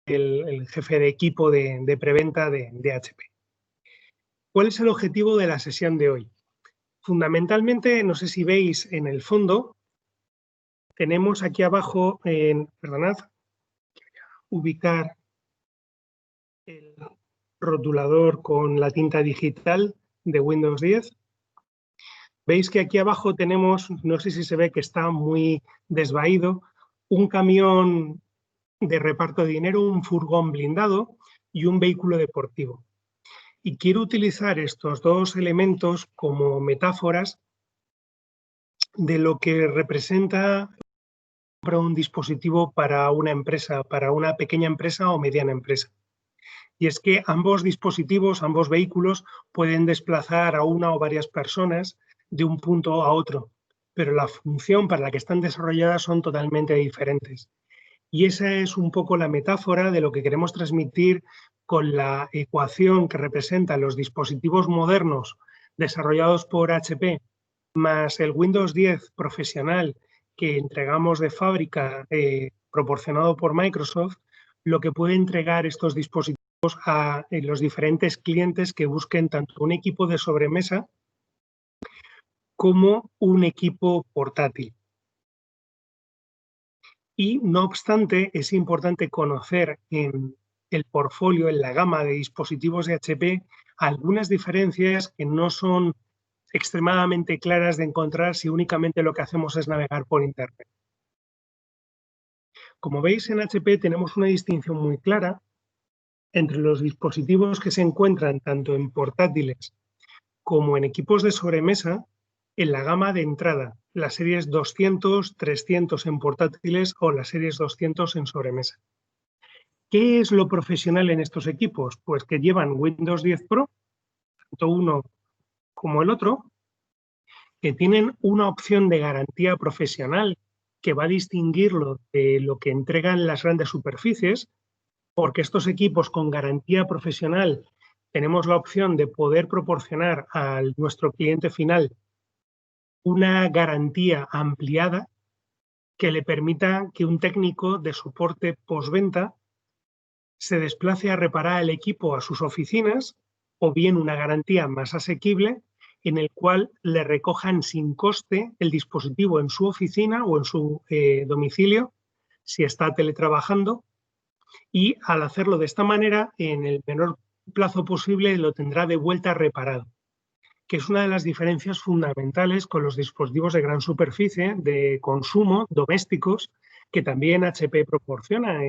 el jefe de equipo de preventa de HP. ¿Cuál es el objetivo de la sesión de hoy? Fundamentalmente, no sé si veis en el fondo, tenemos aquí abajo, perdonad, ubicar el rotulador con la tinta digital de Windows 10. Veis que aquí abajo tenemos, no sé si se ve que está muy desvaído, un camión de reparto de dinero, un furgón blindado y un vehículo deportivo. Y quiero utilizar estos dos elementos como metáforas de lo que representa un dispositivo para una empresa, para una pequeña empresa o mediana empresa. Y es que ambos dispositivos, ambos vehículos pueden desplazar a una o varias personas de un punto a otro, pero la función para la que están desarrolladas son totalmente diferentes. Y esa es un poco la metáfora de lo que queremos transmitir con la ecuación que representa los dispositivos modernos desarrollados por HP, más el Windows 10 profesional que entregamos de fábrica proporcionado por Microsoft, lo que puede entregar estos dispositivos a los diferentes clientes que busquen tanto un equipo de sobremesa como un equipo portátil. Y no obstante, es importante conocer en el portfolio, en la gama de dispositivos de HP, algunas diferencias que no son extremadamente claras de encontrar si únicamente lo que hacemos es navegar por Internet. Como veis, en HP tenemos una distinción muy clara entre los dispositivos que se encuentran tanto en portátiles como en equipos de sobremesa en la gama de entrada, las series 200, 300 en portátiles o las series 200 en sobremesa. ¿Qué es lo profesional en estos equipos? Pues que llevan Windows 10 Pro, tanto uno como el otro, que tienen una opción de garantía profesional que va a distinguirlo de lo que entregan las grandes superficies, porque estos equipos con garantía profesional tenemos la opción de poder proporcionar a nuestro cliente final una garantía ampliada que le permita que un técnico de soporte postventa se desplace a reparar el equipo a sus oficinas, o bien una garantía más asequible en el cual le recojan sin coste el dispositivo en su oficina o en su domicilio si está teletrabajando, y al hacerlo de esta manera, en el menor plazo posible lo tendrá de vuelta reparado, que es una de las diferencias fundamentales con los dispositivos de gran superficie de consumo domésticos que también HP proporciona,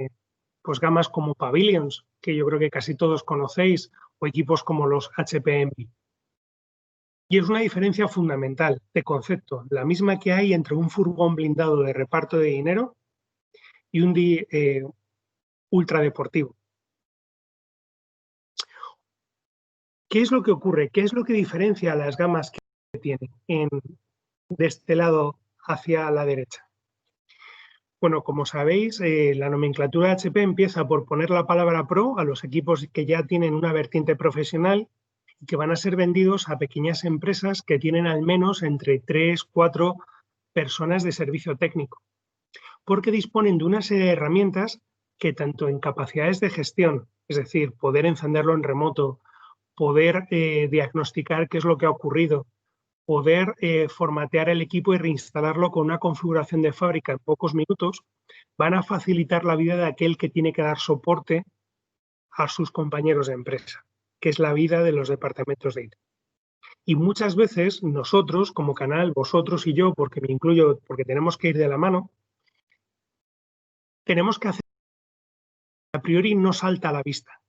pues gamas como Pavilions, que yo creo que casi todos conocéis, o equipos como los HP Envy. Y es una diferencia fundamental de concepto, la misma que hay entre un furgón blindado de reparto de dinero y un ultradeportivo. ¿Qué es lo que ocurre? ¿Qué es lo que diferencia las gamas que tiene de este lado hacia la derecha? Bueno, como sabéis, la nomenclatura HP empieza por poner la palabra Pro a los equipos que ya tienen una vertiente profesional y que van a ser vendidos a pequeñas empresas que tienen al menos entre 3 o 4 personas de servicio técnico, porque disponen de una serie de herramientas que tanto en capacidades de gestión, es decir, poder encenderlo en remoto, poder diagnosticar qué es lo que ha ocurrido, poder formatear el equipo y reinstalarlo con una configuración de fábrica en pocos minutos, van a facilitar la vida de aquel que tiene que dar soporte a sus compañeros de empresa, que es la vida de los departamentos de IT. Y muchas veces nosotros, como canal, vosotros y yo, porque me incluyo, porque tenemos que ir de la mano, tenemos que hacer a priori no salta a la vista.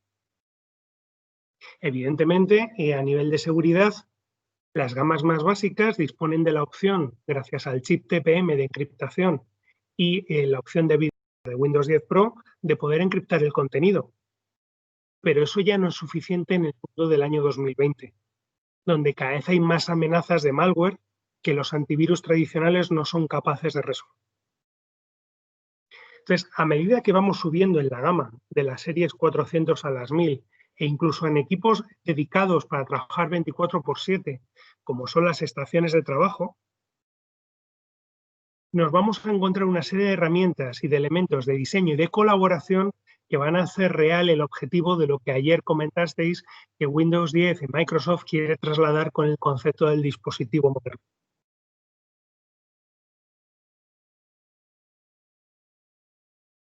Evidentemente, a nivel de seguridad, las gamas más básicas disponen de la opción, gracias al chip TPM de encriptación y la opción de vídeo de Windows 10 Pro, de poder encriptar el contenido. Pero eso ya no es suficiente en el mundo del año 2020, donde cada vez hay más amenazas de malware que los antivirus tradicionales no son capaces de resolver. Entonces, a medida que vamos subiendo en la gama de las series 400 a las 1000 e incluso en equipos dedicados para trabajar 24/7, como son las estaciones de trabajo, nos vamos a encontrar una serie de herramientas y de elementos de diseño y de colaboración que van a hacer real el objetivo de lo que ayer comentasteis que Windows 10 y Microsoft quiere trasladar con el concepto del dispositivo moderno.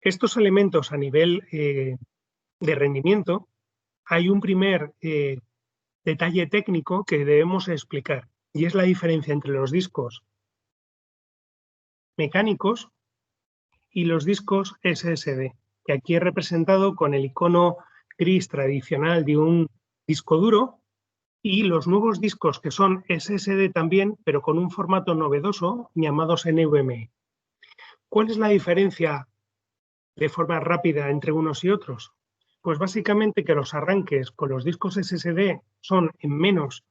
Estos elementos a nivel de rendimiento, hay un primer detalle técnico que debemos explicar, y es la diferencia entre los discos mecánicos y los discos SSD, que aquí he representado con el icono gris tradicional de un disco duro, y los nuevos discos que son SSD también, pero con un formato novedoso llamados NVMe. ¿Cuál es la diferencia de forma rápida entre unos y otros? Pues básicamente que los arranques con los discos SSD son en menos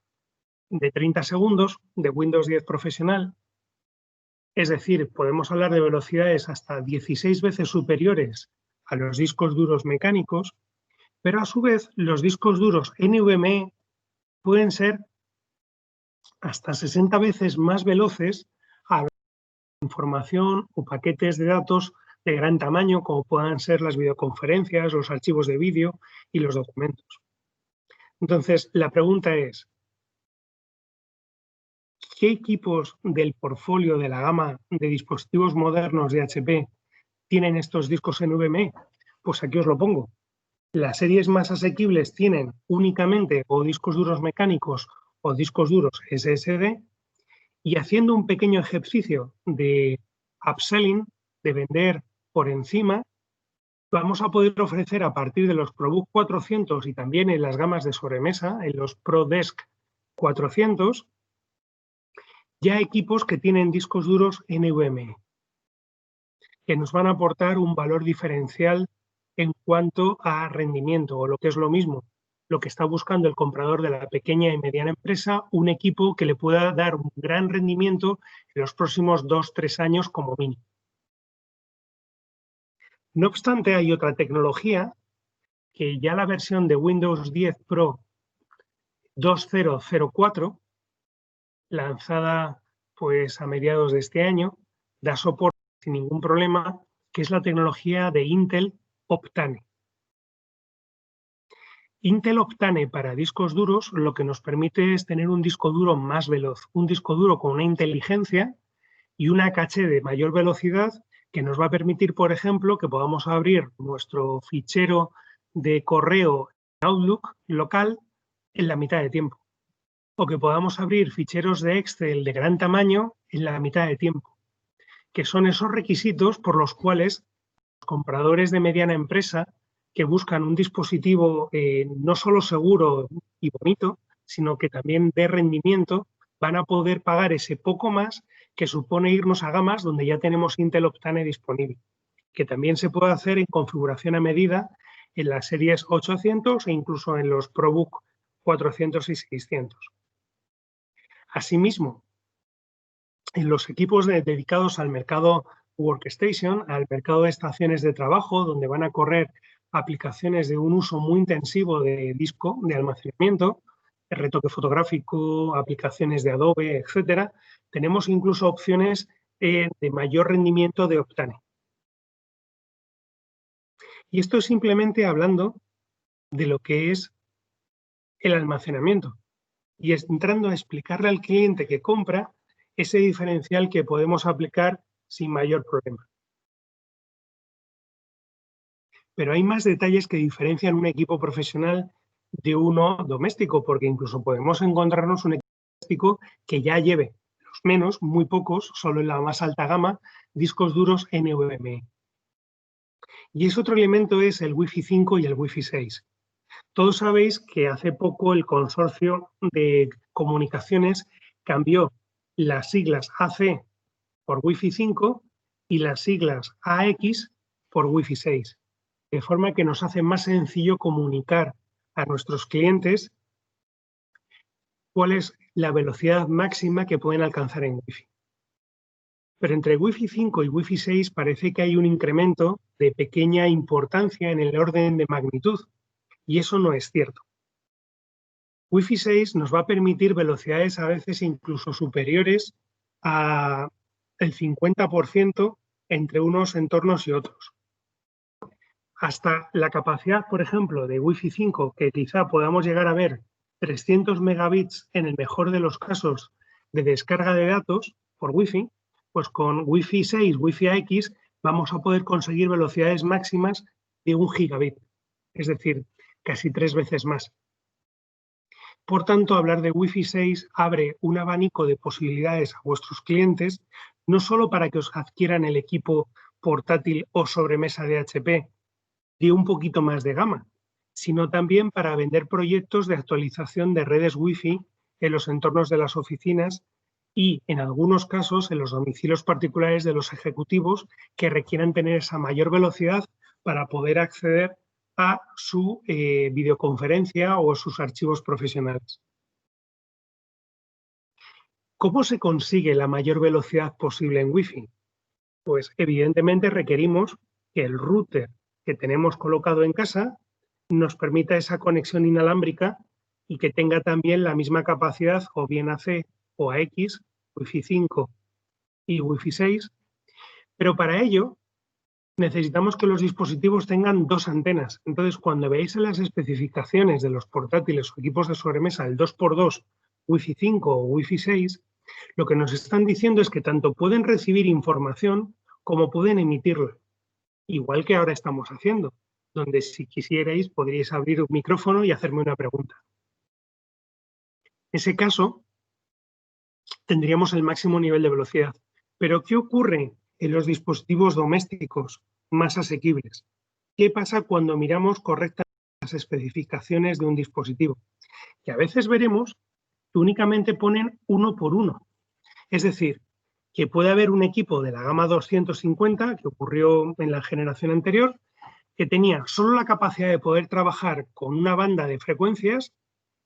de 30 segundos de Windows 10 profesional. Es decir, podemos hablar de velocidades hasta 16 veces superiores a los discos duros mecánicos, pero a su vez los discos duros NVMe pueden ser hasta 60 veces más veloces a la información o paquetes de datos de gran tamaño, como puedan ser las videoconferencias, los archivos de vídeo y los documentos. Entonces, la pregunta es, ¿qué equipos del portfolio de la gama de dispositivos modernos de HP tienen estos discos NVMe? Pues aquí os lo pongo. Las series más asequibles tienen únicamente o discos duros mecánicos o discos duros SSD, y haciendo un pequeño ejercicio de upselling, de vender por encima, vamos a poder ofrecer a partir de los ProBook 400 y también en las gamas de sobremesa, en los ProDesk 400, ya equipos que tienen discos duros NVMe, que nos van a aportar un valor diferencial en cuanto a rendimiento, o lo que es lo mismo, lo que está buscando el comprador de la pequeña y mediana empresa, un equipo que le pueda dar un gran rendimiento en los próximos 2-3 años como mínimo. No obstante, hay otra tecnología que ya la versión de Windows 10 Pro 2004, lanzada pues a mediados de este año, da soporte sin ningún problema, que es la tecnología de Intel Optane. Intel Optane para discos duros lo que nos permite es tener un disco duro más veloz, un disco duro con una inteligencia y una caché de mayor velocidad que nos va a permitir, por ejemplo, que podamos abrir nuestro fichero de correo Outlook local en la mitad de tiempo, o que podamos abrir ficheros de Excel de gran tamaño en la mitad de tiempo, que son esos requisitos por los cuales los compradores de mediana empresa que buscan un dispositivo no solo seguro y bonito, sino que también de rendimiento, van a poder pagar ese poco más que supone irnos a gamas donde ya tenemos Intel Optane disponible, que también se puede hacer en configuración a medida en las series 800 e incluso en los ProBook 400 y 600. Asimismo, en los equipos dedicados al mercado Workstation, al mercado de estaciones de trabajo, donde van a correr aplicaciones de un uso muy intensivo de disco, de almacenamiento, de retoque fotográfico, aplicaciones de Adobe, etcétera, tenemos incluso opciones de mayor rendimiento de Optane. Y esto es simplemente hablando de lo que es el almacenamiento y entrando a explicarle al cliente que compra ese diferencial que podemos aplicar sin mayor problema. Pero hay más detalles que diferencian un equipo profesional de uno doméstico, porque incluso podemos encontrarnos un equipo doméstico que ya lleve los menos, muy pocos, solo en la más alta gama, discos duros NVMe. Y ese otro elemento es el Wi-Fi 5 y el Wi-Fi 6. Todos sabéis que hace poco el consorcio de comunicaciones cambió las siglas AC por Wi-Fi 5 y las siglas AX por Wi-Fi 6, de forma que nos hace más sencillo comunicar a nuestros clientes cuál es la velocidad máxima que pueden alcanzar en Wi-Fi. Pero entre Wi-Fi 5 y Wi-Fi 6 parece que hay un incremento de pequeña importancia en el orden de magnitud, y eso no es cierto. Wi-Fi 6 nos va a permitir velocidades a veces incluso superiores al 50% entre unos entornos y otros. hasta la capacidad, por ejemplo, de Wi-Fi 5, que quizá podamos llegar a ver 300 megabits en el mejor de los casos de descarga de datos por Wi-Fi, pues con Wi-Fi 6, Wi-Fi X, vamos a poder conseguir velocidades máximas de 1 gigabit, es decir, casi 3 veces más. Por tanto, hablar de Wi-Fi 6 abre un abanico de posibilidades a vuestros clientes, no solo para que os adquieran el equipo portátil o sobremesa de HP de un poquito más de gama, sino también para vender proyectos de actualización de redes Wi-Fi en los entornos de las oficinas y, en algunos casos, en los domicilios particulares de los ejecutivos que requieran tener esa mayor velocidad para poder acceder a su videoconferencia o sus archivos profesionales. ¿Cómo se consigue la mayor velocidad posible en Wi-Fi? Pues evidentemente requerimos que el router que tenemos colocado en casa nos permita esa conexión inalámbrica y que tenga también la misma capacidad o bien AC o AX, Wi-Fi 5 y Wi-Fi 6, pero para ello necesitamos que los dispositivos tengan 2 antenas. Entonces, cuando veáis en las especificaciones de los portátiles o equipos de sobremesa el 2x2, Wi-Fi 5 o Wi-Fi 6, lo que nos están diciendo es que tanto pueden recibir información como pueden emitirla, igual que ahora estamos haciendo, donde si quisierais podríais abrir un micrófono y hacerme una pregunta. En ese caso, tendríamos el máximo nivel de velocidad. Pero, ¿qué ocurre en los dispositivos domésticos más asequibles? ¿Qué pasa cuando miramos correctamente las especificaciones de un dispositivo? Que a veces veremos que únicamente ponen 1 por 1. Es decir, que puede haber un equipo de la gama 250, que ocurrió en la generación anterior, que tenía solo la capacidad de poder trabajar con una banda de frecuencias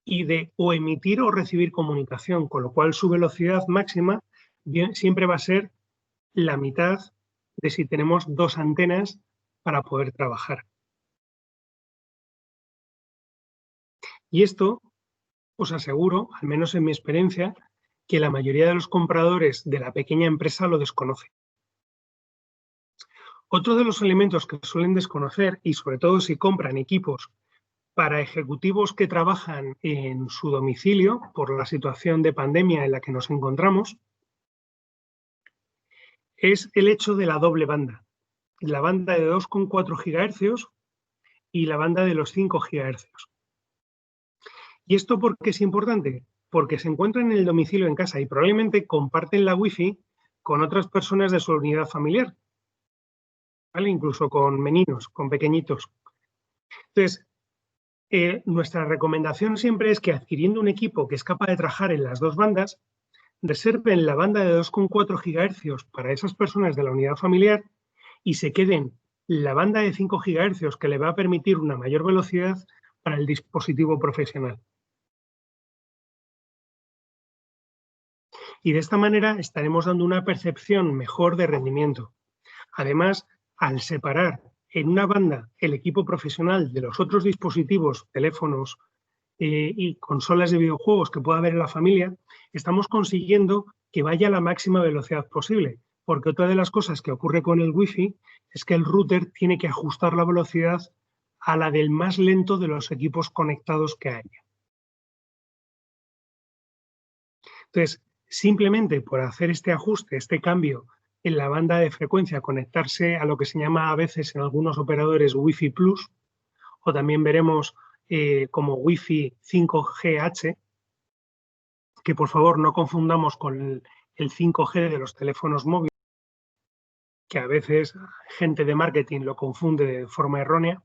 y de o emitir o recibir comunicación, con lo cual su velocidad máxima siempre va a ser la mitad de si tenemos 2 antenas para poder trabajar. Y esto, os aseguro, al menos en mi experiencia, que la mayoría de los compradores de la pequeña empresa lo desconocen. Otro de los elementos que suelen desconocer, y sobre todo si compran equipos para ejecutivos que trabajan en su domicilio por la situación de pandemia en la que nos encontramos, es el hecho de la doble banda. La banda de 2,4 GHz y la banda de los 5 GHz. ¿Y esto por qué es importante? Porque se encuentran en el domicilio en casa y probablemente comparten la Wi-Fi con otras personas de su unidad familiar, ¿vale? Incluso con meninos, con pequeñitos. Entonces, nuestra recomendación siempre es que adquiriendo un equipo que es capaz de trabajar en las 2 bandas, reserven la banda de 2,4 GHz para esas personas de la unidad familiar y se queden la banda de 5 GHz que le va a permitir una mayor velocidad para el dispositivo profesional. Y de esta manera estaremos dando una percepción mejor de rendimiento. Además, al separar en una banda el equipo profesional de los otros dispositivos, teléfonos y consolas de videojuegos que pueda haber en la familia, estamos consiguiendo que vaya a la máxima velocidad posible. Porque otra de las cosas que ocurre con el Wi-Fi es que el router tiene que ajustar la velocidad a la del más lento de los equipos conectados que haya. Entonces, simplemente por hacer este ajuste, este cambio en la banda de frecuencia, conectarse a lo que se llama a veces en algunos operadores Wi-Fi Plus, o también veremos como Wi-Fi 5GH, que por favor no confundamos con el 5G de los teléfonos móviles, que a veces gente de marketing lo confunde de forma errónea,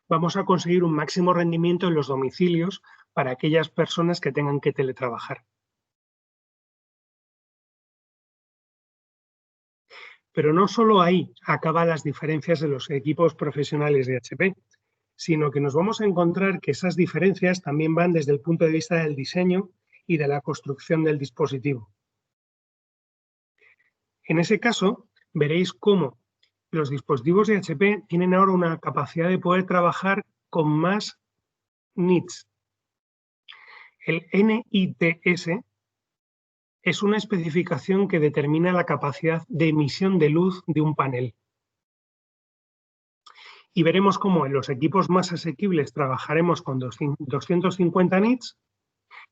vamos a conseguir un máximo rendimiento en los domicilios para aquellas personas que tengan que teletrabajar. Pero no solo ahí acaban las diferencias de los equipos profesionales de HP, sino que nos vamos a encontrar que esas diferencias también van desde el punto de vista del diseño y de la construcción del dispositivo. En ese caso, veréis cómo los dispositivos de HP tienen ahora una capacidad de poder trabajar con más nits. El NITS es una especificación que determina la capacidad de emisión de luz de un panel. Y veremos cómo en los equipos más asequibles trabajaremos con 250 nits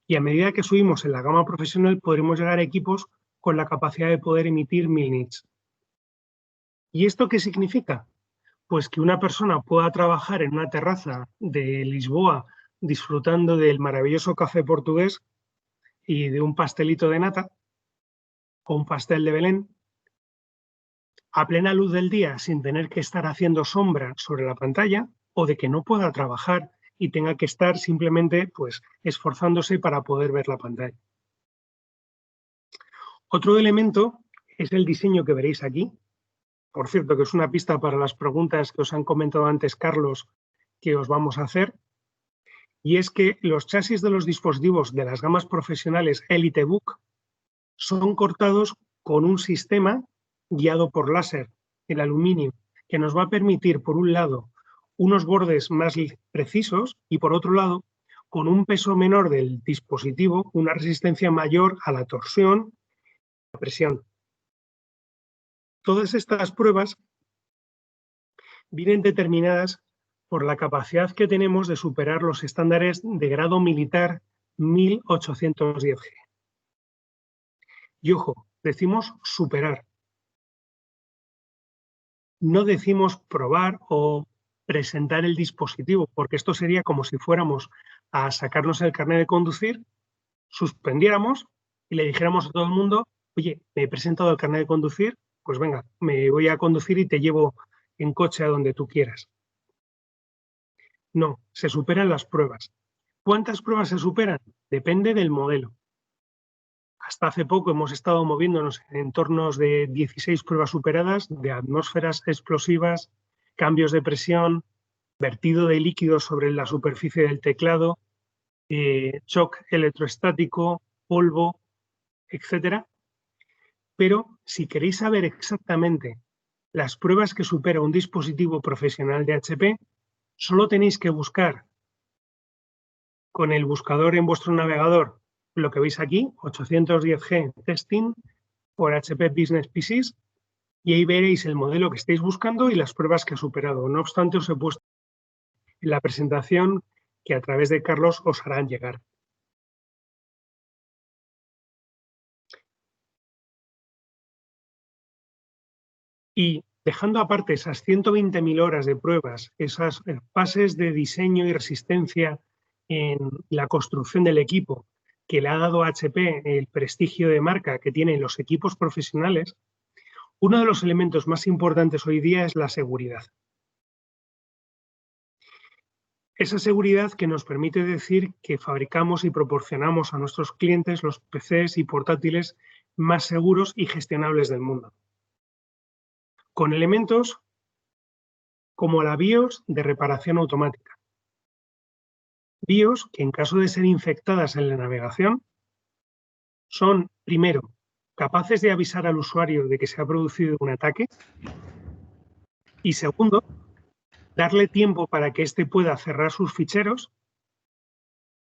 y a medida que subimos en la gama profesional podremos llegar a equipos con la capacidad de poder emitir 1000 nits. ¿Y esto qué significa? Pues que una persona pueda trabajar en una terraza de Lisboa disfrutando del maravilloso café portugués y de un pastelito de nata o un pastel de Belén a plena luz del día sin tener que estar haciendo sombra sobre la pantalla, o de que no pueda trabajar y tenga que estar simplemente pues esforzándose para poder ver la pantalla. Otro elemento es el diseño que veréis aquí. Por cierto, que es una pista para las preguntas que os han comentado antes Carlos que os vamos a hacer. Y es que los chasis de los dispositivos de las gamas profesionales EliteBook son cortados con un sistema guiado por láser, el aluminio, que nos va a permitir, por un lado, unos bordes más precisos y, por otro lado, con un peso menor del dispositivo, una resistencia mayor a la torsión y la presión. Todas estas pruebas vienen determinadas por la capacidad que tenemos de superar los estándares de grado militar 1810G. Y ojo, decimos superar. No decimos probar o presentar el dispositivo, porque esto sería como si fuéramos a sacarnos el carnet de conducir, suspendiéramos y le dijéramos a todo el mundo, oye, me he presentado el carnet de conducir, pues venga, me voy a conducir y te llevo en coche a donde tú quieras. No, se superan las pruebas. ¿Cuántas pruebas se superan? Depende del modelo. Hasta hace poco hemos estado moviéndonos en entornos de 16 pruebas superadas de atmósferas explosivas, cambios de presión, vertido de líquidos sobre la superficie del teclado, shock electroestático, polvo, etc. Pero si queréis saber exactamente las pruebas que supera un dispositivo profesional de HP, solo tenéis que buscar con el buscador en vuestro navegador lo que veis aquí, 810G Testing por HP Business PCs, y ahí veréis el modelo que estáis buscando y las pruebas que ha superado. No obstante, os he puesto en la presentación que a través de Carlos os harán llegar. Y dejando aparte esas 120.000 horas de pruebas, esas fases de diseño y resistencia en la construcción del equipo, que le ha dado a HP el prestigio de marca que tienen los equipos profesionales, uno de los elementos más importantes hoy día es la seguridad. Esa seguridad que nos permite decir que fabricamos y proporcionamos a nuestros clientes los PCs y portátiles más seguros y gestionables del mundo, con elementos como la BIOS de reparación automática. BIOS que, en caso de ser infectadas en la navegación, son, primero, capaces de avisar al usuario de que se ha producido un ataque y, segundo, darle tiempo para que éste pueda cerrar sus ficheros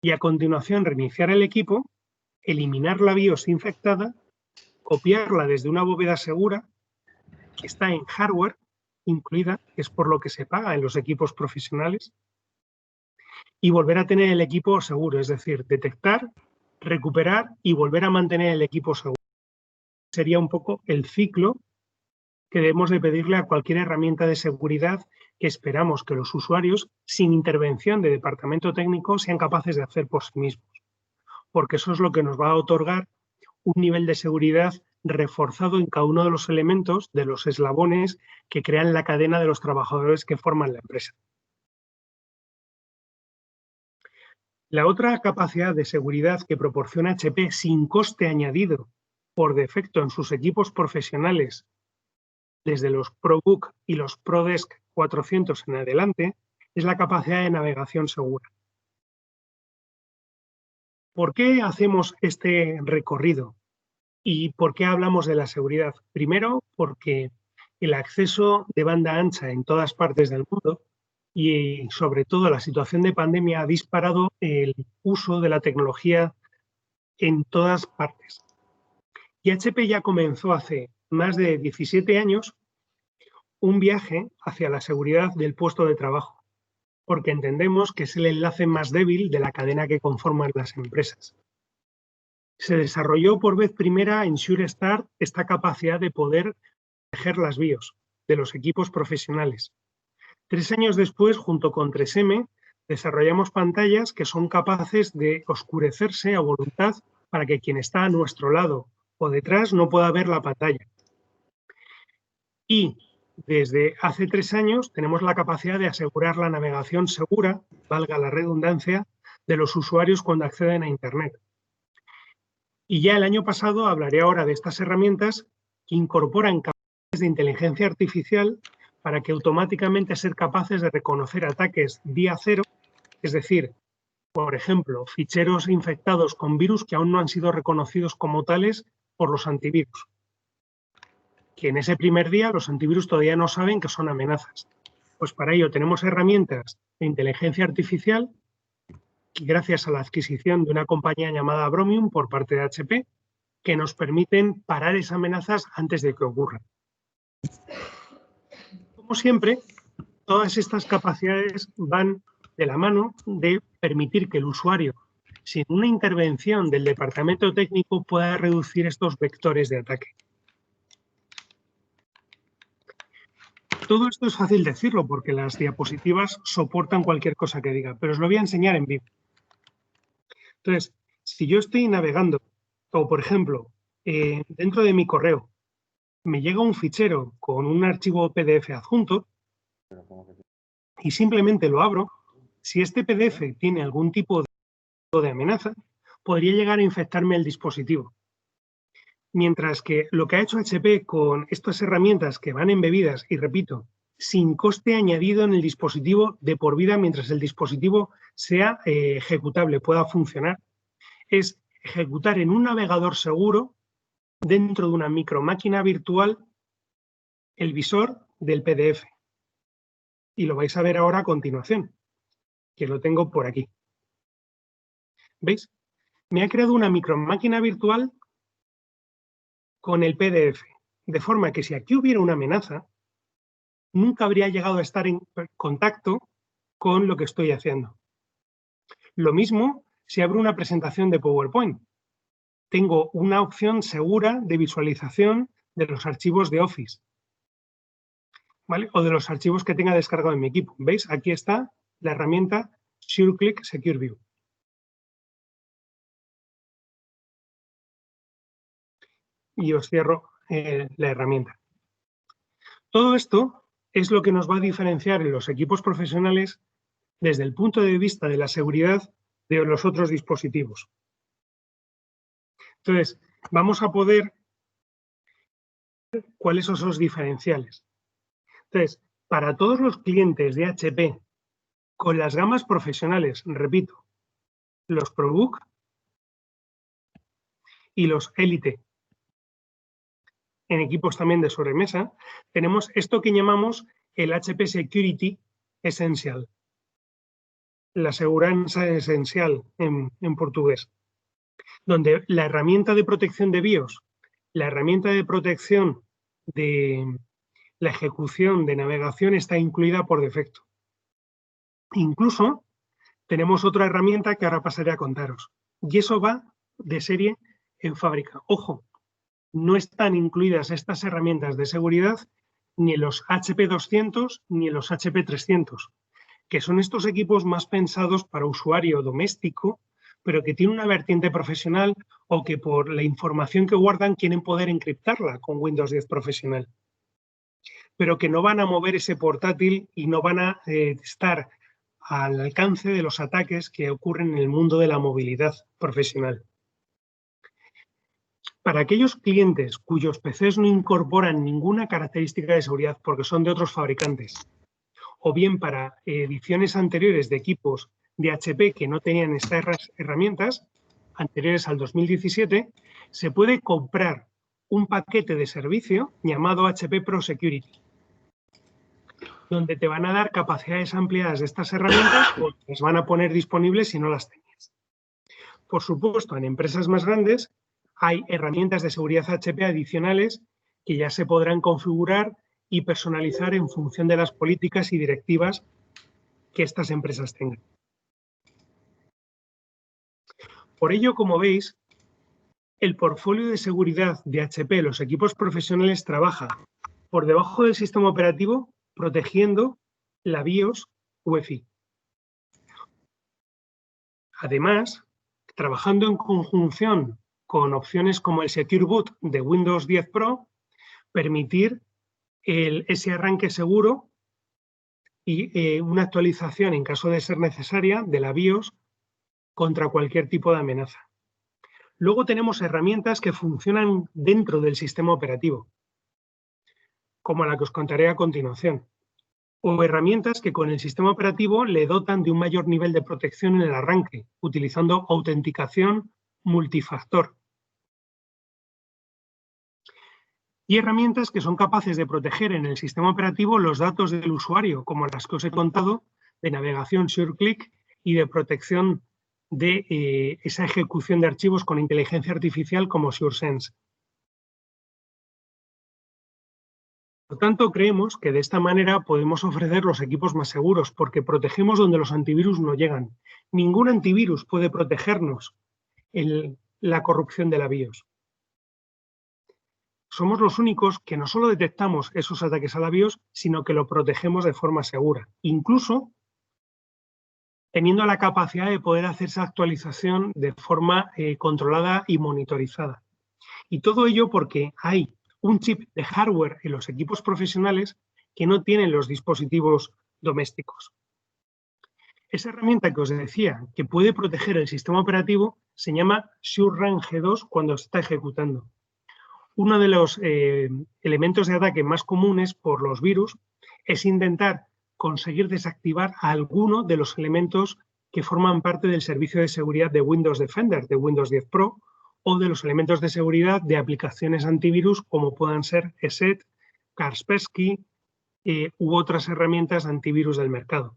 y, a continuación, reiniciar el equipo, eliminar la BIOS infectada, copiarla desde una bóveda segura que está en hardware incluida, que es por lo que se paga en los equipos profesionales, y volver a tener el equipo seguro, es decir, detectar, recuperar y volver a mantener el equipo seguro. Sería un poco el ciclo que debemos de pedirle a cualquier herramienta de seguridad que esperamos que los usuarios, sin intervención de departamento técnico, sean capaces de hacer por sí mismos, porque eso es lo que nos va a otorgar un nivel de seguridad reforzado en cada uno de los elementos, de los eslabones que crean la cadena de los trabajadores que forman la empresa. La otra capacidad de seguridad que proporciona HP sin coste añadido por defecto en sus equipos profesionales, desde los ProBook y los ProDesk 400 en adelante, es la capacidad de navegación segura. ¿Por qué hacemos este recorrido? ¿Y por qué hablamos de la seguridad? Primero, porque el acceso de banda ancha en todas partes del mundo y sobre todo la situación de pandemia ha disparado el uso de la tecnología en todas partes. Y HP ya comenzó hace más de 17 años un viaje hacia la seguridad del puesto de trabajo, porque entendemos que es el enlace más débil de la cadena que conforman las empresas. Se desarrolló por vez primera en SureStart esta capacidad de poder proteger las BIOS de los equipos profesionales. 3 años después, junto con 3M, desarrollamos pantallas que son capaces de oscurecerse a voluntad para que quien está a nuestro lado o detrás no pueda ver la pantalla. Y desde hace 3 años tenemos la capacidad de asegurar la navegación segura, valga la redundancia, de los usuarios cuando acceden a Internet. Y ya el año pasado hablaré ahora de estas herramientas que incorporan capacidades de inteligencia artificial para que automáticamente ser capaces de reconocer ataques día cero, es decir, por ejemplo, ficheros infectados con virus que aún no han sido reconocidos como tales por los antivirus. Que en ese primer día los antivirus todavía no saben que son amenazas. Pues para ello tenemos herramientas de inteligencia artificial que gracias a la adquisición de una compañía llamada Bromium por parte de HP, que nos permiten parar esas amenazas antes de que ocurran. Como siempre, todas estas capacidades van de la mano de permitir que el usuario, sin una intervención del departamento técnico, pueda reducir estos vectores de ataque. Todo esto es fácil decirlo porque las diapositivas soportan cualquier cosa que diga, pero os lo voy a enseñar en vivo. Entonces, si yo estoy navegando, o por ejemplo, dentro de mi correo, me llega un fichero con un archivo PDF adjunto y simplemente lo abro, si este PDF tiene algún tipo de amenaza, podría llegar a infectarme el dispositivo. Mientras que lo que ha hecho HP con estas herramientas que van embebidas, y repito, sin coste añadido en el dispositivo de por vida mientras el dispositivo sea ejecutable, pueda funcionar, es ejecutar en un navegador seguro, dentro de una micromáquina virtual, el visor del PDF. Y lo vais a ver ahora a continuación, que lo tengo por aquí. ¿Veis? Me ha creado una micromáquina virtual con el PDF, de forma que si aquí hubiera una amenaza, nunca habría llegado a estar en contacto con lo que estoy haciendo. Lo mismo si abro una presentación de PowerPoint. Tengo una opción segura de visualización de los archivos de Office, ¿vale? O de los archivos que tenga descargado en mi equipo. ¿Veis? Aquí está la herramienta SureClick Secure View. Y os cierro la herramienta. Todo esto es lo que nos va a diferenciar en los equipos profesionales desde el punto de vista de la seguridad de los otros dispositivos. Entonces, vamos a poder ver cuáles son esos diferenciales. Entonces, para todos los clientes de HP con las gamas profesionales, repito, los ProBook y los Elite, en equipos también de sobremesa, tenemos esto que llamamos el HP Security Essential, la seguridad esencial en portugués, donde la herramienta de protección de BIOS, la herramienta de protección de la ejecución de navegación está incluida por defecto. Incluso tenemos otra herramienta que ahora pasaré a contaros, y eso va de serie en fábrica. Ojo, no están incluidas estas herramientas de seguridad ni en los HP 200 ni en los HP 300, que son estos equipos más pensados para usuario doméstico, pero que tienen una vertiente profesional o que por la información que guardan quieren poder encriptarla con Windows 10 profesional, pero que no van a mover ese portátil y no van a estar al alcance de los ataques que ocurren en el mundo de la movilidad profesional. Para aquellos clientes cuyos PCs no incorporan ninguna característica de seguridad porque son de otros fabricantes, o bien para ediciones anteriores de equipos de HP que no tenían estas herramientas, anteriores al 2017, se puede comprar un paquete de servicio llamado HP Pro Security, donde te van a dar capacidades ampliadas de estas herramientas o las van a poner disponibles si no las tenías. Por supuesto, en empresas más grandes hay herramientas de seguridad HP adicionales que ya se podrán configurar y personalizar en función de las políticas y directivas que estas empresas tengan. Por ello, como veis, el portfolio de seguridad de HP, los equipos profesionales, trabaja por debajo del sistema operativo protegiendo la BIOS UEFI. Además, trabajando en conjunción con opciones como el Secure Boot de Windows 10 Pro, permitir ese arranque seguro y una actualización en caso de ser necesaria de la BIOS contra cualquier tipo de amenaza. Luego tenemos herramientas que funcionan dentro del sistema operativo, como la que os contaré a continuación, o herramientas que con el sistema operativo le dotan de un mayor nivel de protección en el arranque, utilizando autenticación multifactor. Y herramientas que son capaces de proteger en el sistema operativo los datos del usuario, como las que os he contado, de navegación SureClick y de protección de esa ejecución de archivos con inteligencia artificial como SureSense. Por tanto, creemos que de esta manera podemos ofrecer los equipos más seguros porque protegemos donde los antivirus no llegan. Ningún antivirus puede protegernos en la corrupción de la BIOS. Somos los únicos que no solo detectamos esos ataques a la BIOS, sino que lo protegemos de forma segura, incluso teniendo la capacidad de poder hacer esa actualización de forma controlada y monitorizada. Y todo ello porque hay un chip de hardware en los equipos profesionales que no tienen los dispositivos domésticos. Esa herramienta que os decía que puede proteger el sistema operativo se llama SureRun G2 cuando se está ejecutando. Uno de los elementos de ataque más comunes por los virus es intentar conseguir desactivar a alguno de los elementos que forman parte del servicio de seguridad de Windows Defender, de Windows 10 Pro, o de los elementos de seguridad de aplicaciones antivirus como puedan ser ESET, Kaspersky u otras herramientas antivirus del mercado.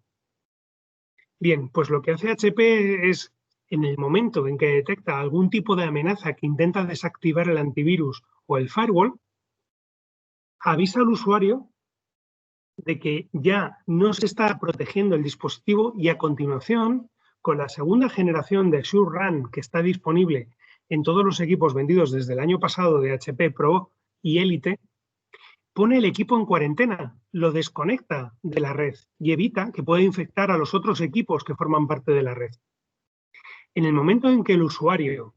Bien, pues lo que hace HP es, en el momento en que detecta algún tipo de amenaza que intenta desactivar el antivirus o el firewall, avisa al usuario de que ya no se está protegiendo el dispositivo y a continuación, con la segunda generación de SureRun que está disponible en todos los equipos vendidos desde el año pasado de HP Pro y Elite, pone el equipo en cuarentena, lo desconecta de la red y evita que pueda infectar a los otros equipos que forman parte de la red. En el momento en que el usuario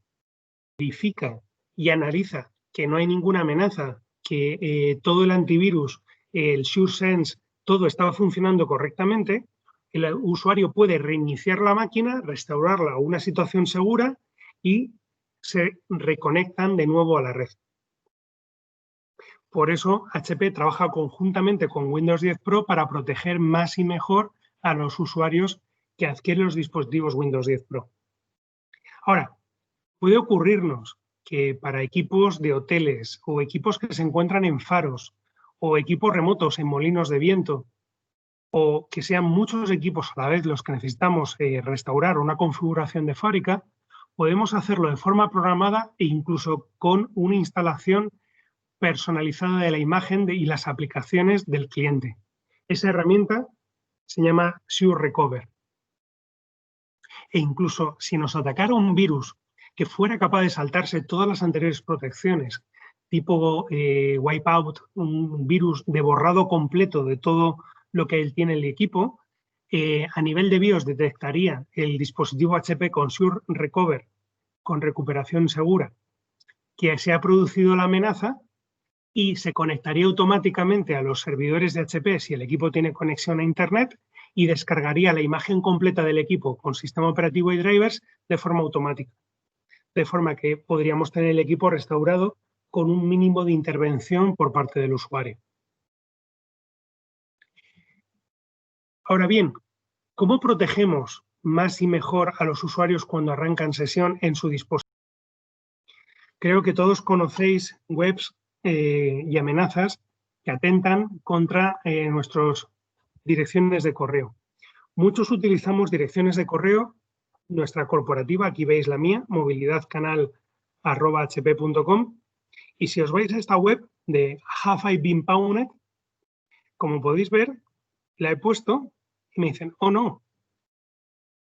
verifica y analiza que no hay ninguna amenaza, que todo el antivirus, el SureSense, todo estaba funcionando correctamente, el usuario puede reiniciar la máquina, restaurarla a una situación segura y se reconectan de nuevo a la red. Por eso, HP trabaja conjuntamente con Windows 10 Pro para proteger más y mejor a los usuarios que adquieren los dispositivos Windows 10 Pro. Ahora, puede ocurrirnos que para equipos de hoteles o equipos que se encuentran en faros o equipos remotos en molinos de viento o que sean muchos equipos a la vez los que necesitamos restaurar una configuración de fábrica, podemos hacerlo de forma programada e incluso con una instalación personalizada de la imagen y las aplicaciones del cliente. Esa herramienta se llama SureRecover. E incluso si nos atacara un virus que fuera capaz de saltarse todas las anteriores protecciones, tipo wipeout, un virus de borrado completo de todo lo que él tiene en el equipo, a nivel de BIOS detectaría el dispositivo HP con SureRecover, con recuperación segura, que se ha producido la amenaza y se conectaría automáticamente a los servidores de HP si el equipo tiene conexión a Internet y descargaría la imagen completa del equipo con sistema operativo y drivers de forma automática. De forma que podríamos tener el equipo restaurado con un mínimo de intervención por parte del usuario. Ahora bien, ¿cómo protegemos más y mejor a los usuarios cuando arrancan sesión en su dispositivo? Creo que todos conocéis webs y amenazas que atentan contra nuestras direcciones de correo. Muchos utilizamos direcciones de correo, nuestra corporativa, aquí veis la mía, movilidadcanal@hp.com, y si os vais a esta web de Have I Been Pwned, como podéis ver, la he puesto y me dicen, oh no,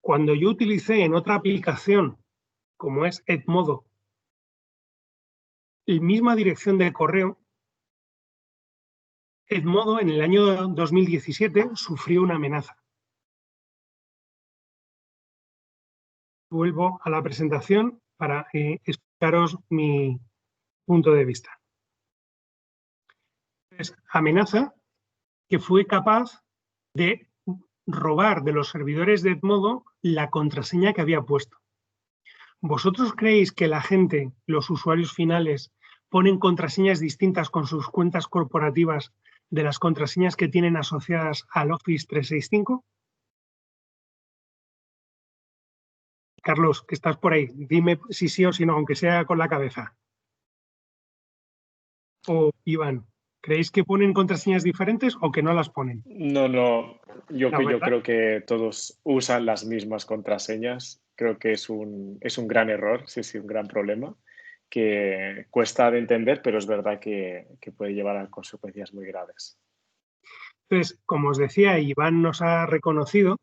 cuando yo utilicé en otra aplicación, como es Edmodo, la misma dirección de correo, Edmodo en el año 2017 sufrió una amenaza. Vuelvo a la presentación para explicaros mi punto de vista. Es amenaza que fue capaz de robar de los servidores de Edmodo la contraseña que había puesto. ¿Vosotros creéis que la gente, los usuarios finales, ponen contraseñas distintas con sus cuentas corporativas de las contraseñas que tienen asociadas al Office 365? Carlos, que estás por ahí, dime si sí o si no, aunque sea con la cabeza. O Iván, ¿creéis que ponen contraseñas diferentes o que no las ponen? No, La yo verdad, creo que todos usan las mismas contraseñas. Creo que es un gran error, sí, un gran problema, que cuesta de entender, pero es verdad que puede llevar a consecuencias muy graves. entonces, como os decía, Iván nos ha reconocido,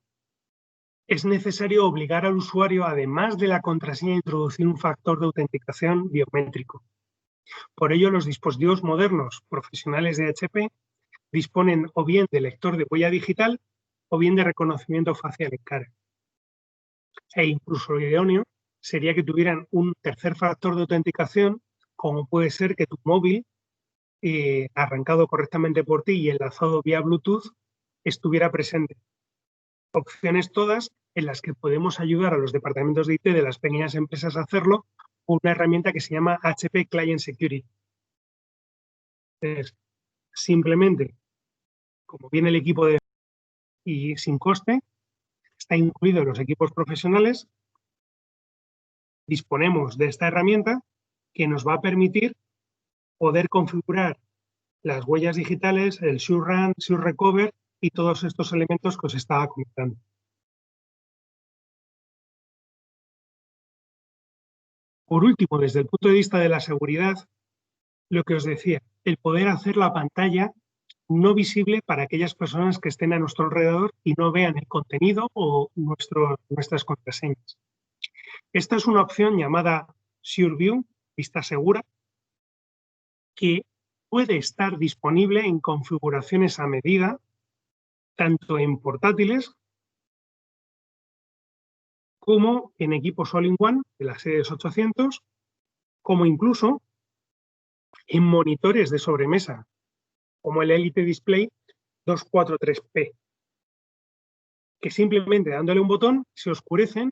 es necesario obligar al usuario, además de la contraseña, a introducir un factor de autenticación biométrico. Por ello, los dispositivos modernos profesionales de HP disponen o bien de lector de huella digital o bien de reconocimiento facial en cara. E incluso lo idóneo sería que tuvieran un tercer factor de autenticación, como puede ser que tu móvil, arrancado correctamente por ti y enlazado vía Bluetooth, estuviera presente. Opciones todas en las que podemos ayudar a los departamentos de IT de las pequeñas empresas a hacerlo con una herramienta que se llama HP Client Security. Entonces, simplemente, como viene el equipo de y sin coste, está incluido en los equipos profesionales, disponemos de esta herramienta que nos va a permitir poder configurar las huellas digitales, el Sure Run, Sure Recover y todos estos elementos que os estaba comentando. Por último, desde el punto de vista de la seguridad, lo que os decía, el poder hacer la pantalla no visible para aquellas personas que estén a nuestro alrededor y no vean el contenido o nuestras contraseñas. Esta es una opción llamada Sure View, vista segura, que puede estar disponible en configuraciones a medida, tanto en portátiles como en equipos all-in-one de las series 800, como incluso en monitores de sobremesa, como el Elite Display 243p, que simplemente dándole un botón se oscurecen,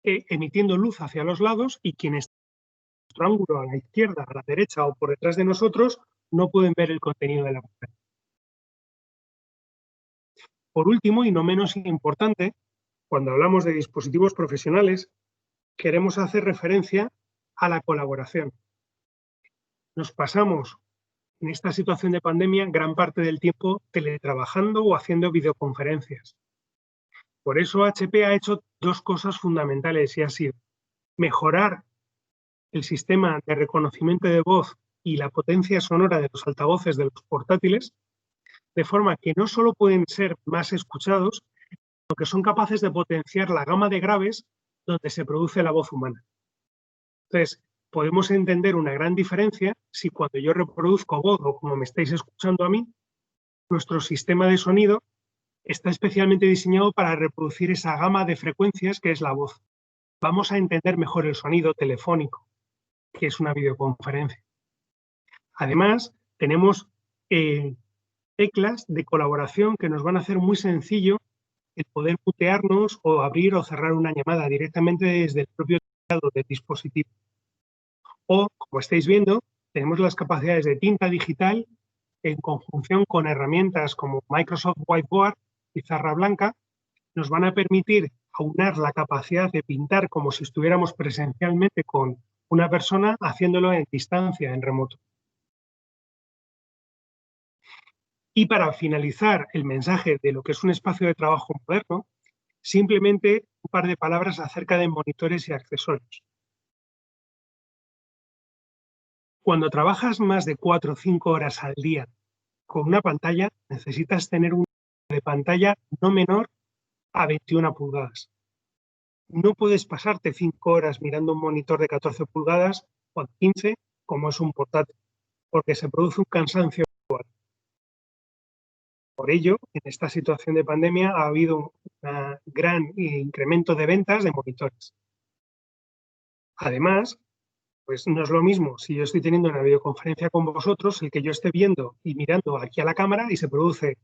emitiendo luz hacia los lados, y quienes están en nuestro ángulo a la izquierda, a la derecha o por detrás de nosotros no pueden ver el contenido de la pantalla. Por último, y no menos importante, cuando hablamos de dispositivos profesionales, queremos hacer referencia a la colaboración. Nos pasamos en esta situación de pandemia gran parte del tiempo teletrabajando o haciendo videoconferencias. Por eso HP ha hecho dos cosas fundamentales, y ha sido mejorar el sistema de reconocimiento de voz y la potencia sonora de los altavoces de los portátiles, de forma que no solo pueden ser más escuchados, sino que son capaces de potenciar la gama de graves donde se produce la voz humana. Entonces, podemos entender una gran diferencia si cuando yo reproduzco voz o como me estáis escuchando a mí, nuestro sistema de sonido está especialmente diseñado para reproducir esa gama de frecuencias que es la voz. Vamos a entender mejor el sonido telefónico, que es una videoconferencia. Además, tenemos teclas de colaboración que nos van a hacer muy sencillo el poder mutearnos o abrir o cerrar una llamada directamente desde el propio teclado del dispositivo. O, como estáis viendo, tenemos las capacidades de tinta digital en conjunción con herramientas como Microsoft Whiteboard, pizarra blanca, nos van a permitir aunar la capacidad de pintar como si estuviéramos presencialmente con una persona, haciéndolo en distancia, en remoto. Y para finalizar el mensaje de lo que es un espacio de trabajo moderno, simplemente un par de palabras acerca de monitores y accesorios. Cuando trabajas más de 4 o 5 horas al día con una pantalla necesitas tener un de pantalla no menor a 21 pulgadas. No puedes pasarte 5 horas mirando un monitor de 14 pulgadas o 15, como es un portátil, porque se produce un cansancio. Por ello, en esta situación de pandemia ha habido un gran incremento de ventas de monitores. Además, pues no es lo mismo si yo estoy teniendo una videoconferencia con vosotros, el que yo esté viendo y mirando aquí a la cámara y se produce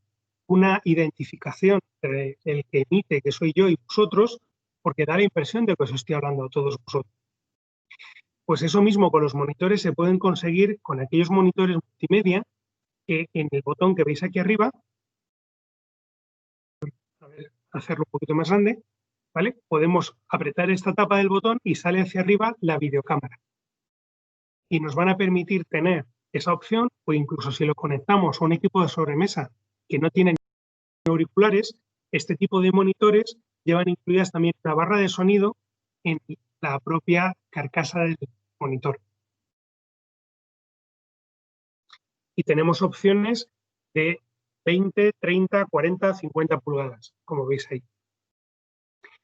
una identificación entre el que emite, que soy yo, y vosotros, porque da la impresión de que os estoy hablando a todos vosotros. Pues eso mismo con los monitores se pueden conseguir con aquellos monitores multimedia que en el botón que veis aquí arriba, a ver, hacerlo un poquito más grande, ¿vale? Podemos apretar esta tapa del botón y sale hacia arriba la videocámara. Y nos van a permitir tener esa opción, o incluso si lo conectamos a un equipo de sobremesa que no tiene auriculares, este tipo de monitores llevan incluidas también una barra de sonido en la propia carcasa del monitor. Y tenemos opciones de 20, 30, 40, 50 pulgadas, como veis ahí.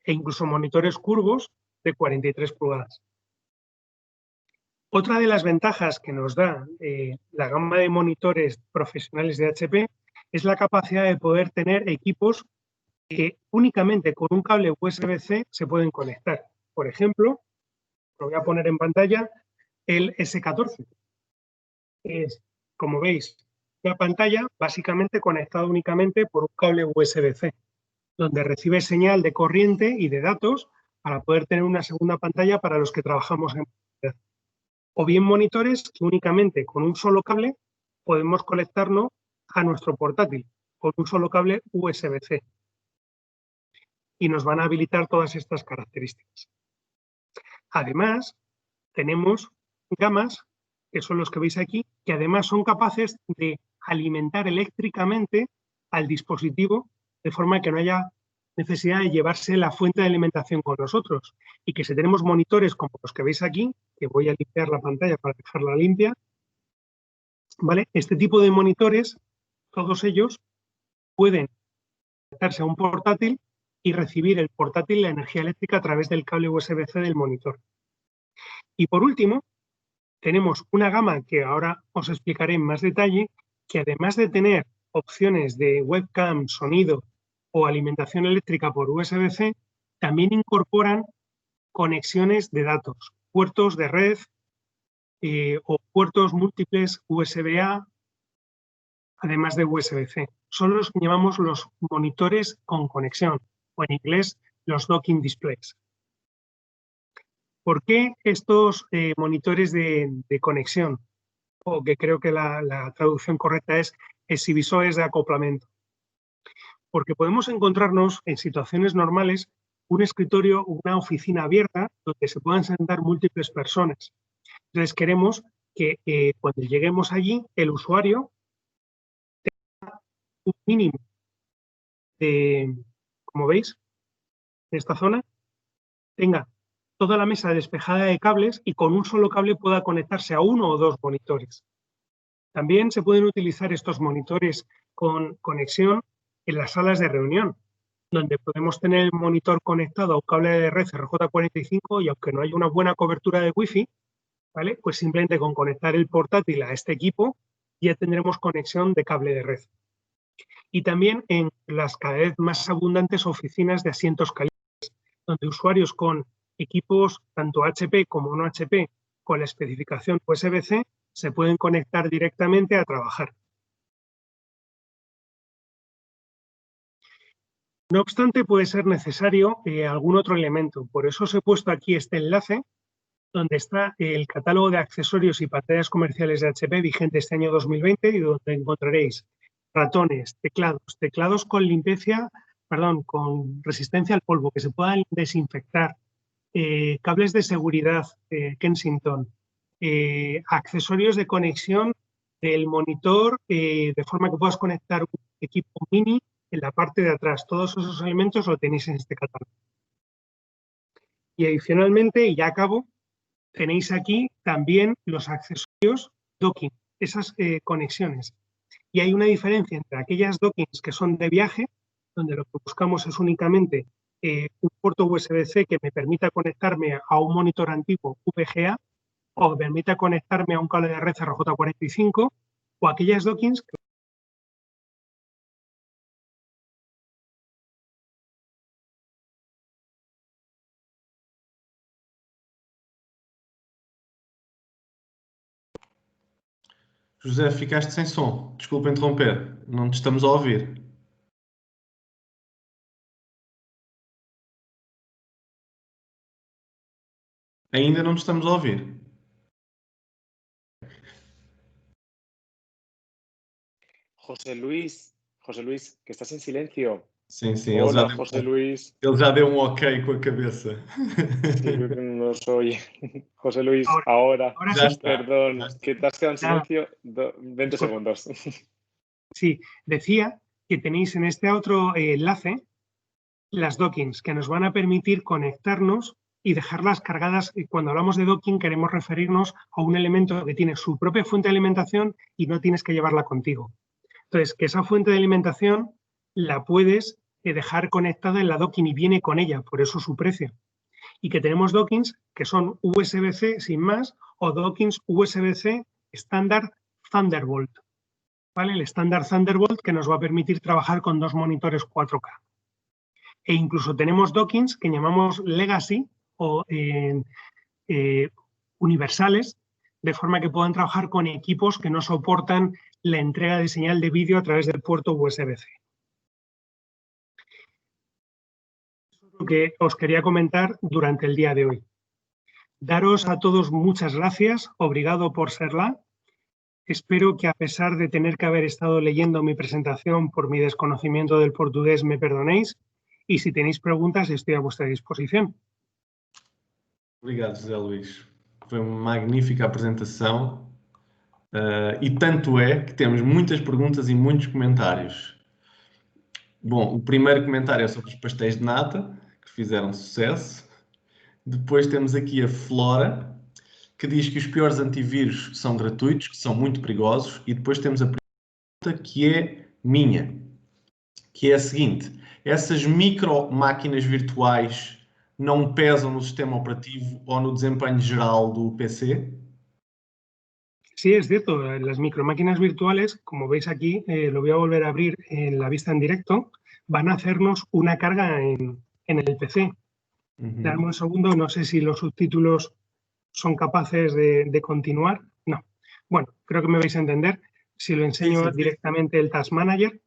E incluso monitores curvos de 43 pulgadas. Otra de las ventajas que nos da la gama de monitores profesionales de HP es la capacidad de poder tener equipos que únicamente con un cable USB-C se pueden conectar. Por ejemplo, lo voy a poner en pantalla, el S14. Es, como veis, una pantalla básicamente conectada únicamente por un cable USB-C, donde recibe señal de corriente y de datos para poder tener una segunda pantalla para los que trabajamos en pantalla. O bien monitores que únicamente con un solo cable podemos conectarnos a nuestro portátil, con un solo cable USB-C. Y nos van a habilitar todas estas características. Además, tenemos gamas, que son los que veis aquí, que además son capaces de alimentar eléctricamente al dispositivo de forma que no haya necesidad de llevarse la fuente de alimentación con nosotros. Y que si tenemos monitores como los que veis aquí, que voy a limpiar la pantalla para dejarla limpia, ¿vale? Este tipo de monitores, todos ellos, pueden conectarse a un portátil y recibir el portátil la energía eléctrica a través del cable USB-C del monitor. Y por último, tenemos una gama que ahora os explicaré en más detalle, que además de tener opciones de webcam, sonido o alimentación eléctrica por USB-C, también incorporan conexiones de datos, puertos de red o puertos múltiples USB-A, además de USB-C. Son los que llamamos los monitores con conexión, o en inglés, los docking displays. ¿Por qué estos monitores de conexión? O que creo que la traducción correcta es exhibidores de acoplamiento. Porque podemos encontrarnos en situaciones normales un escritorio o una oficina abierta donde se puedan sentar múltiples personas. Entonces queremos que cuando lleguemos allí el usuario tenga un mínimo de, como veis, en esta zona, tenga toda la mesa despejada de cables y con un solo cable pueda conectarse a uno o dos monitores. También se pueden utilizar estos monitores con conexión en las salas de reunión, donde podemos tener el monitor conectado a un cable de red RJ45 y aunque no haya una buena cobertura de Wi-Fi, ¿vale? Pues simplemente con conectar el portátil a este equipo ya tendremos conexión de cable de red. Y también en las cada vez más abundantes oficinas de asientos calientes, donde usuarios con equipos tanto HP como no HP con la especificación USB-C se pueden conectar directamente a trabajar. No obstante, puede ser necesario algún otro elemento. Por eso os he puesto aquí este enlace, donde está el catálogo de accesorios y pantallas comerciales de HP vigente este año 2020 y donde encontraréis ratones, teclados con limpieza, con resistencia al polvo, que se puedan desinfectar, cables de seguridad Kensington, accesorios de conexión del monitor de forma que puedas conectar un equipo mini en la parte de atrás. Todos esos elementos lo tenéis en este catálogo. Y adicionalmente, y ya acabo, tenéis aquí también los accesorios docking, esas conexiones. Y hay una diferencia entre aquellas dockings que son de viaje, donde lo que buscamos es únicamente un puerto USB-C que me permita conectarme a un monitor antiguo VGA o que me permita conectarme a un cable de red RJ45, o aquellas dockings que José, ficaste sem som. Desculpa interromper. Não te estamos a ouvir. Ainda não te estamos a ouvir. José Luis, que estás en silencio. Sim, sim. Hola, José Luis. Ele já deu um ok com a cabeça. Sí, creo que no nos oye. José Luis, ahora Ya sí. está. Perdón, que te has quedado en Nada. silencio 20 segundos. Sí, decía que tenéis en este otro enlace las dockings que nos van a permitir conectarnos y dejarlas cargadas. Y cuando hablamos de docking queremos referirnos a un elemento que tiene su propia fuente de alimentación y no tienes que llevarla contigo. Entonces, que esa fuente de alimentación la puedes dejar conectada en la docking y viene con ella, por eso su precio. Y que tenemos dockings que son USB-C sin más o dockings USB-C estándar Thunderbolt. ¿Vale? El estándar Thunderbolt que nos va a permitir trabajar con 2 monitores 4K. E incluso tenemos dockings que llamamos Legacy o universales, de forma que puedan trabajar con equipos que no soportan la entrega de señal de vídeo a través del puerto USB-C. Eso es lo que os quería comentar durante el día de hoy. Daros a todos muchas gracias, obrigado por ser lá. Espero que a pesar de tener que haber estado leyendo mi presentación por mi desconocimiento del portugués me perdonéis y si tenéis preguntas estoy a vuestra disposición. Obrigado, José Luís. Foi uma magnífica apresentação e tanto é que temos muitas perguntas e muitos comentários. Bom, o primeiro comentário é sobre os pastéis de nata, que fizeram sucesso. Depois temos aqui a Flora, que diz que os piores antivírus são gratuitos, que são muito perigosos. E depois temos a pergunta que é minha, que é a seguinte: essas micro máquinas virtuais não pesam no sistema operativo ou no desempenho geral do PC? Sí, es cierto, las micromáquinas virtuales, como veis aquí, lo voy a volver a abrir en la vista en directo, van a hacernos una carga en el PC. Dame un segundo, no sé si los subtítulos son capaces de continuar. No. Bueno, creo que me vais a entender. Si lo enseño directamente el Task Manager.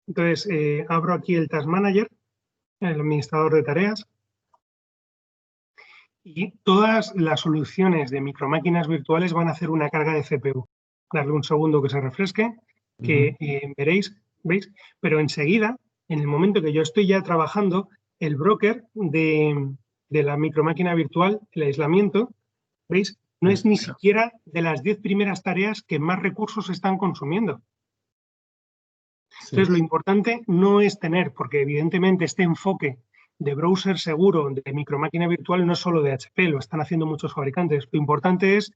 Entonces, abro aquí el Task Manager, el administrador de tareas. Y todas las soluciones de micromáquinas virtuales van a hacer una carga de CPU. Darle un segundo que se refresque, que veréis, ¿veis? Pero enseguida, en el momento que yo estoy ya trabajando, el broker de la micromáquina virtual, el aislamiento, ¿veis? No es ni siquiera de las 10 primeras tareas que más recursos están consumiendo. Entonces, lo importante no es tener, porque evidentemente este enfoque de browser seguro, de micromáquina virtual, no es solo de HP, lo están haciendo muchos fabricantes. Lo importante es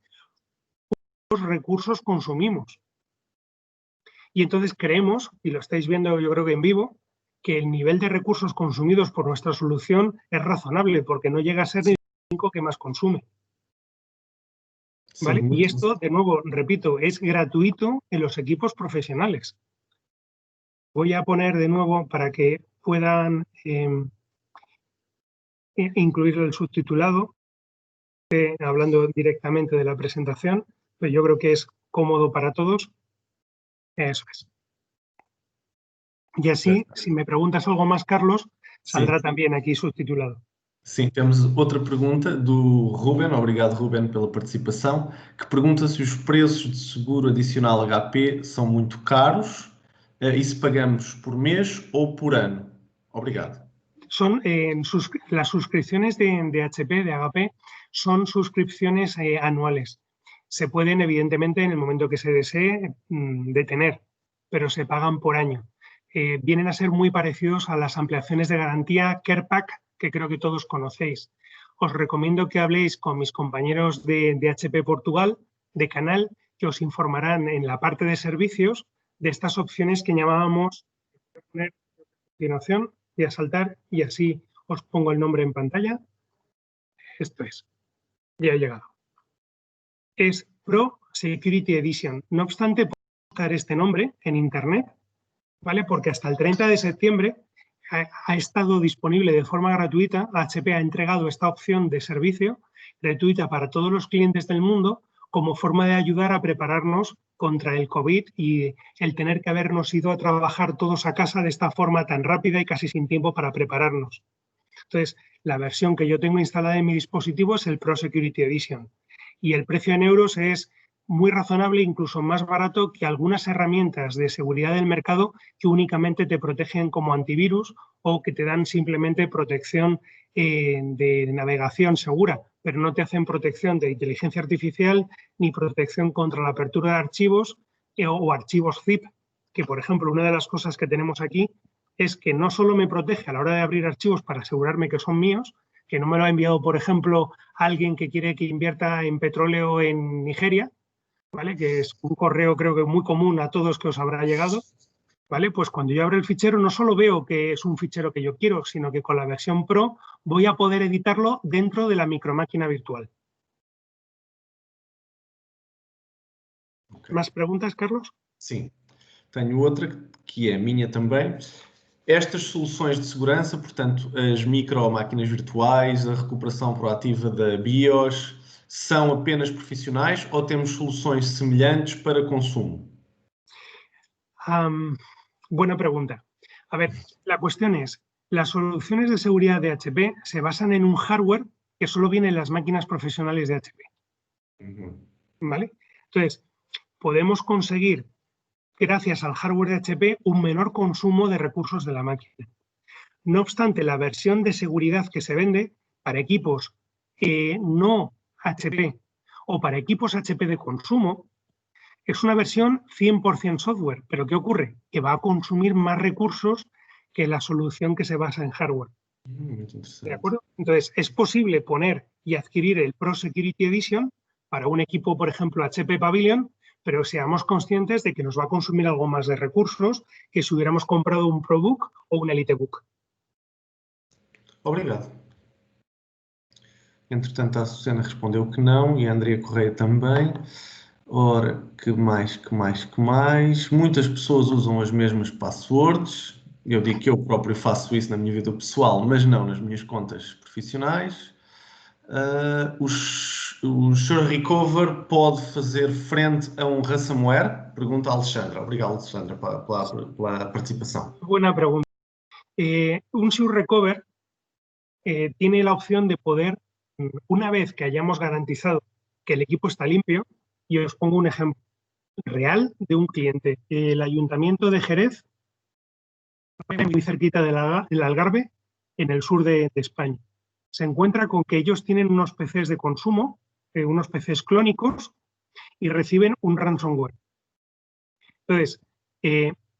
cuántos recursos consumimos. Y entonces creemos, y lo estáis viendo yo creo que en vivo, que el nivel de recursos consumidos por nuestra solución es razonable, porque no llega a ser ni el 5 que más consume. ¿Vale? Sí. Y esto, de nuevo, repito, es gratuito en los equipos profesionales. Voy a poner de nuevo para que puedan incluir el subtitulado, hablando directamente de la presentación, pero yo creo que es cómodo para todos. Eso es. Y así, si me preguntas algo más, Carlos, saldrá también aquí subtitulado. Sim, temos outra pergunta do Ruben, obrigado Ruben pela participação, que pergunta se os preços de seguro adicional HP são muito caros e se pagamos por mês ou por ano. Obrigado. Son las suscripciones de HP, de HP, son suscripciones anuales. Se pueden, evidentemente, en el momento que se desee, detener, pero se pagan por año. Vienen a ser muy parecidos a las ampliaciones de garantía CarePack, que creo que todos conocéis. Os recomiendo que habléis con mis compañeros de HP Portugal, de Canal, que os informarán en la parte de servicios de estas opciones que llamábamos, voy a poner a continuación, voy a saltar y así os pongo el nombre en pantalla. Esto es, ya he llegado. Es Pro Security Edition. No obstante, puedo buscar este nombre en Internet, ¿vale? Porque hasta el 30 de septiembre ha estado disponible de forma gratuita. HP ha entregado esta opción de servicio gratuita para todos los clientes del mundo como forma de ayudar a prepararnos contra el COVID y el tener que habernos ido a trabajar todos a casa de esta forma tan rápida y casi sin tiempo para prepararnos. Entonces, la versión que yo tengo instalada en mi dispositivo es el Pro Security Edition y el precio en euros es muy razonable, incluso más barato que algunas herramientas de seguridad del mercado que únicamente te protegen como antivirus o que te dan simplemente protección de navegación segura, pero no te hacen protección de inteligencia artificial ni protección contra la apertura de archivos o archivos zip, que por ejemplo una de las cosas que tenemos aquí es que no solo me protege a la hora de abrir archivos para asegurarme que son míos, que no me lo ha enviado, por ejemplo, alguien que quiere que invierta en petróleo en Nigeria, ¿vale? Que es un correo creo que muy común a todos que os habrá llegado, ¿vale? Pues cuando yo abro el fichero no solo veo que es un fichero que yo quiero, sino que con la versión Pro voy a poder editarlo dentro de la micromáquina virtual. Okay. ¿Más preguntas, Carlos? Sim. Tenho outra que é minha também. Estas soluções de segurança, portanto, as micromáquinas virtuais, a recuperação proativa da BIOS, são apenas profissionais ou temos soluções semelhantes para consumo? Buena pregunta. A ver, la cuestión es, las soluciones de seguridad de HP se basan en un hardware que solo viene en las máquinas profesionales de HP. ¿Vale? Entonces, podemos conseguir, gracias al hardware de HP, un menor consumo de recursos de la máquina. No obstante, la versión de seguridad que se vende para equipos no HP o para equipos HP de consumo es una versión 100% software. ¿Pero qué ocurre? Que va a consumir más recursos que la solución que se basa en hardware. ¿De acuerdo? Entonces, es posible poner y adquirir el Pro Security Edition para un equipo, por ejemplo, HP Pavilion, pero seamos conscientes de que nos va a consumir algo más de recursos que si hubiéramos comprado un ProBook o un EliteBook. Obrigado. Entretanto, a Susana respondeu que não e a Andrea Correia também. Ora, que mais? Muitas pessoas usam as mesmas passwords. Eu digo que eu próprio faço isso na minha vida pessoal, mas não nas minhas contas profissionais. O Sure Recover pode fazer frente a um ransomware? Pergunta a Alexandra. Obrigado, Alexandra, pela participação. Buena pregunta. Un Sure Recover tiene la opción de poder, una vez que hayamos garantizado que el equipo está limpio, y os pongo un ejemplo real de un cliente. El Ayuntamiento de Jerez, muy cerquita del Algarve, en el sur de España, se encuentra con que ellos tienen unos PCs de consumo, unos PCs clónicos, y reciben un ransomware. Entonces,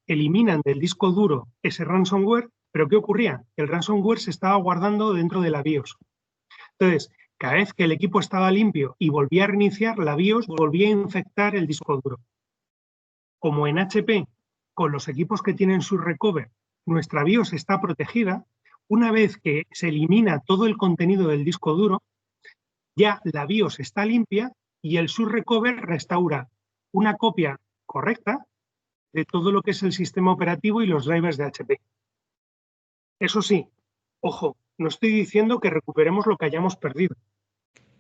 eliminan del disco duro ese ransomware, pero ¿qué ocurría? El ransomware se estaba guardando dentro de la BIOS. Entonces, cada vez que el equipo estaba limpio y volvía a reiniciar, la BIOS volvía a infectar el disco duro. Como en HP, con los equipos que tienen su recover, nuestra BIOS está protegida, una vez que se elimina todo el contenido del disco duro, ya la BIOS está limpia y el subrecover restaura una copia correcta de todo lo que es el sistema operativo y los drivers de HP. Eso sí, ojo, no estoy diciendo que recuperemos lo que hayamos perdido.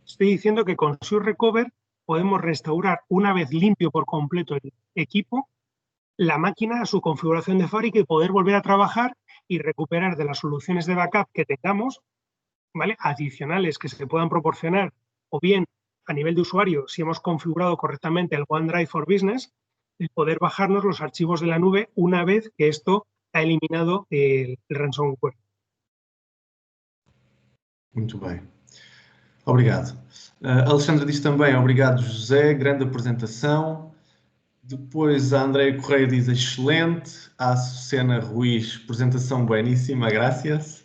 Estoy diciendo que con subrecover podemos restaurar una vez limpio por completo el equipo, la máquina a su configuración de fábrica y poder volver a trabajar y recuperar de las soluciones de backup que tengamos, ¿vale? Adicionales que se puedan proporcionar, o bien a nivel de usuario, si hemos configurado correctamente el OneDrive for Business, el poder bajarnos los archivos de la nube una vez que esto ha eliminado el ransomware. Muito bem. Obrigado. Alexandra diz também, obrigado José, grande apresentação. Depois a Andrea Correia diz excelente. A Susana Ruiz, apresentação bueníssima, gracias.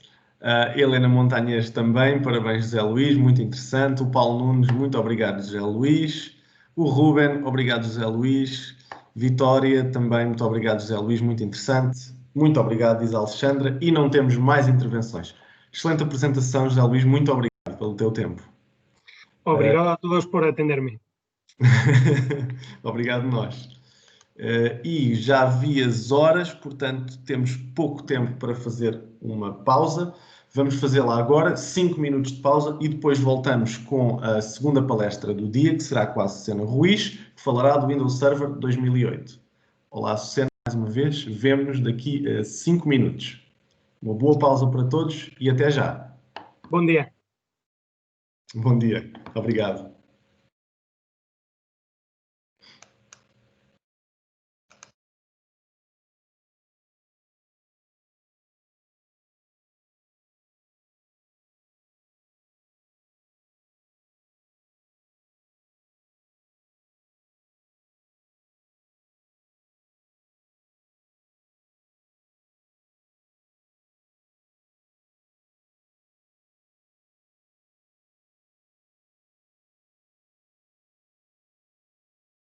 Helena Montanhas também, parabéns José Luís, muito interessante. O Paulo Nunes, muito obrigado José Luís. O Ruben, obrigado José Luís. Vitória também, muito obrigado, José Luís, muito interessante. Muito obrigado, diz a Alexandra. E não temos mais intervenções. Excelente apresentação, José Luís, muito obrigado pelo teu tempo. Obrigado a todos por atenderme. Obrigado nós. E já vi as horas, portanto temos pouco tempo para fazer uma pausa. Vamos fazê-la agora, 5 minutos de pausa, e depois voltamos com a segunda palestra do dia, que será com a Susana Ruiz, que falará do Windows Server 2008. Olá, Susana, mais uma vez. Vemo-nos daqui a 5 minutos. Uma boa pausa para todos e até já. Bom dia. Bom dia. Obrigado.